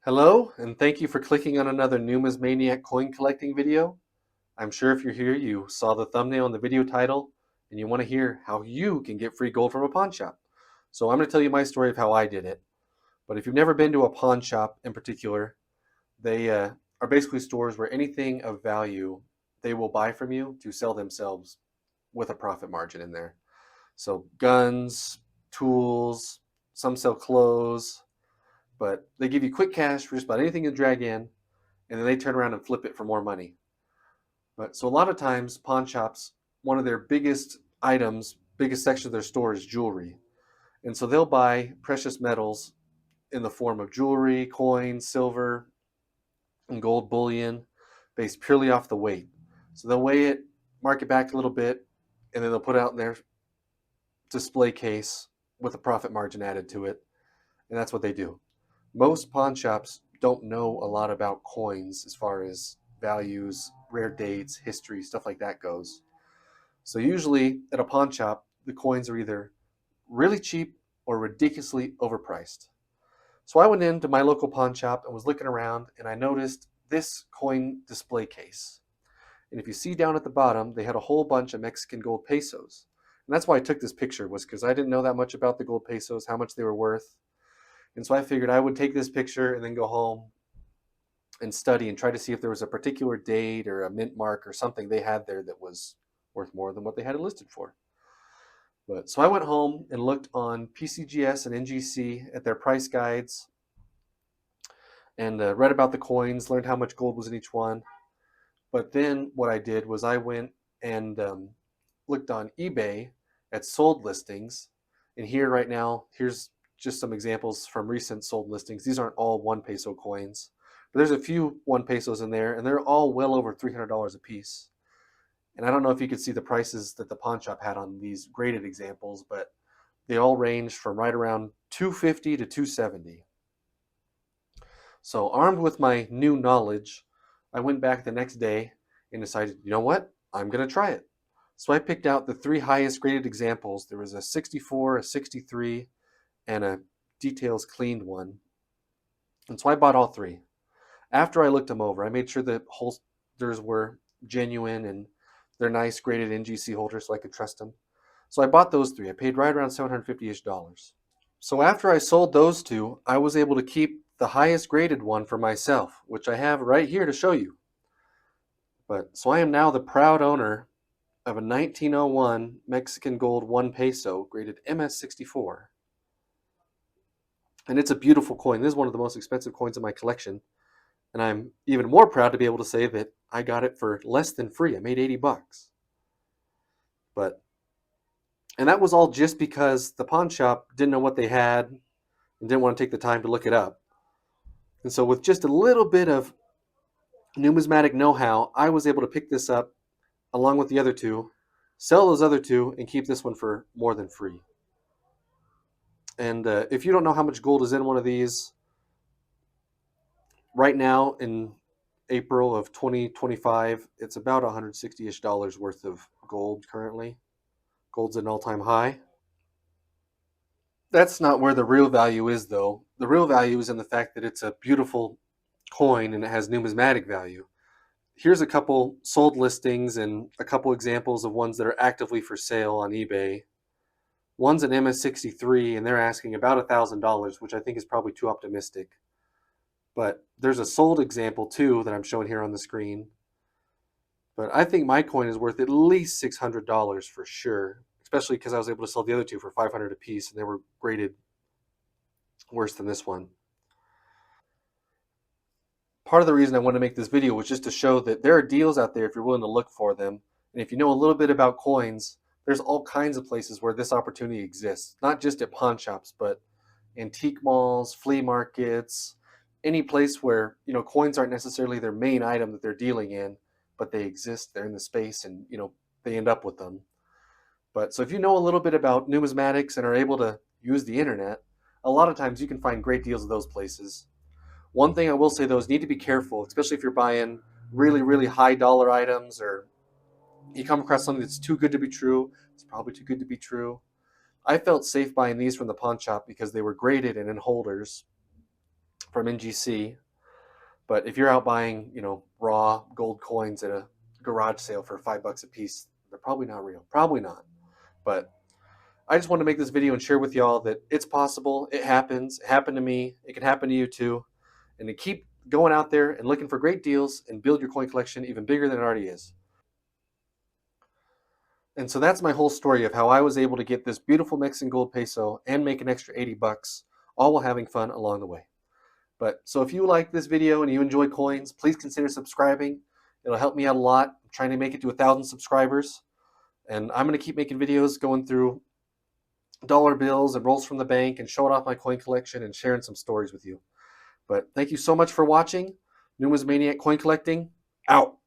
Hello, and thank you for clicking on another Numismaniac coin collecting video. I'm sure if you're here, you saw the thumbnail and the video title, and you want to hear how you can get free gold from a pawn shop. So I'm going to tell you my story of how I did it. But if you've never been to a pawn shop in particular, they are basically stores where anything of value they will buy from you to sell themselves with a profit margin in there. So guns, tools, some sell clothes, but they give you quick cash for just about anything you drag in, and then they turn around and flip it for more money. But so a lot of times, pawn shops, one of their biggest items, biggest section of their store is jewelry. And so they'll buy precious metals in the form of jewelry, coins, silver, and gold bullion based purely off the weight. So they'll weigh it, mark it back a little bit, and then they'll put it out in their display case with a profit margin added to it. And that's what they do. Most pawn shops don't know a lot about coins as far as values, rare dates, history, stuff like that goes. So usually at a pawn shop, the coins are either really cheap or ridiculously overpriced. So I went into my local pawn shop and was looking around, and I noticed this coin display case. And if you see down at the bottom, they had a whole bunch of Mexican gold pesos. And that's why I took this picture, was because I didn't know that much about the gold pesos, how much they were worth. And so I figured I would take this picture and then go home and study and try to see if there was a particular date or a mint mark or something they had there that was worth more than what they had it listed for. But so I went home and looked on PCGS and NGC at their price guides and read about the coins, learned how much gold was in each one. But then what I did was I went and looked on eBay at sold listings. And here right now, here's just some examples from recent sold listings. These aren't all 1 peso coins, but there's a few 1 pesos in there, and they're all well over $300 a piece. And I don't know if you could see the prices that the pawn shop had on these graded examples, but they all range from right around 250 to 270. So armed with my new knowledge, I went back the next day and decided, you know what? I'm going to try it. So I picked out the three highest graded examples. There was a 64, a 63, and a details cleaned one. And so I bought all three. After I looked them over, I made sure the holders were genuine and they're nice graded NGC holders so I could trust them. So I bought those three. I paid right around $750-ish. So after I sold those two, I was able to keep the highest graded one for myself, which I have right here to show you. But so I am now the proud owner of a 1901 Mexican gold 1 peso graded MS64. And it's a beautiful coin. This is one of the most expensive coins in my collection. And I'm even more proud to be able to say that I got it for less than free. I made 80 bucks. But and that was all just because the pawn shop didn't know what they had and didn't want to take the time to look it up. And so with just a little bit of numismatic know-how, I was able to pick this up along with the other two, sell those other two, and keep this one for more than free. And if you don't know how much gold is in one of these, right now in April of 2025, it's about $160-ish worth of gold currently. Gold's at an all-time high. That's not where the real value is, though. The real value is in the fact that it's a beautiful coin and it has numismatic value. Here's a couple sold listings and a couple examples of ones that are actively for sale on eBay. One's an MS63 and they're asking about $1,000, which I think is probably too optimistic. But there's a sold example too that I'm showing here on the screen. But I think my coin is worth at least $600 for sure, especially because I was able to sell the other two for $500 a piece and they were graded worse than this one. Part of the reason I want to make this video was just to show that there are deals out there if you're willing to look for them. And if you know a little bit about coins, there's all kinds of places where this opportunity exists, not just at pawn shops, but antique malls, flea markets, any place where, coins aren't necessarily their main item that they're dealing in, but they exist, they're in the space, and, they end up with them. But so if you know a little bit about numismatics and are able to use the internet, a lot of times you can find great deals at those places. One thing I will say though is need to be careful, especially if you're buying really, really high dollar items or you come across something that's too good to be true. It's probably too good to be true. I felt safe buying these from the pawn shop because they were graded and in holders from NGC. But if you're out buying, raw gold coins at a garage sale for $5 a piece, they're probably not real. Probably not. But I just want to make this video and share with y'all that it's possible. It happens. It happened to me. It can happen to you too. And to keep going out there and looking for great deals and build your coin collection even bigger than it already is. And so that's my whole story of how I was able to get this beautiful Mexican gold peso and make an extra $80, all while having fun along the way. But so if you like this video and you enjoy coins, please consider subscribing. It'll help me out a lot. I'm trying to make it to 1,000 subscribers. And I'm going to keep making videos going through dollar bills and rolls from the bank and showing off my coin collection and sharing some stories with you. But thank you so much for watching. Numismaniac Coin Collecting, out.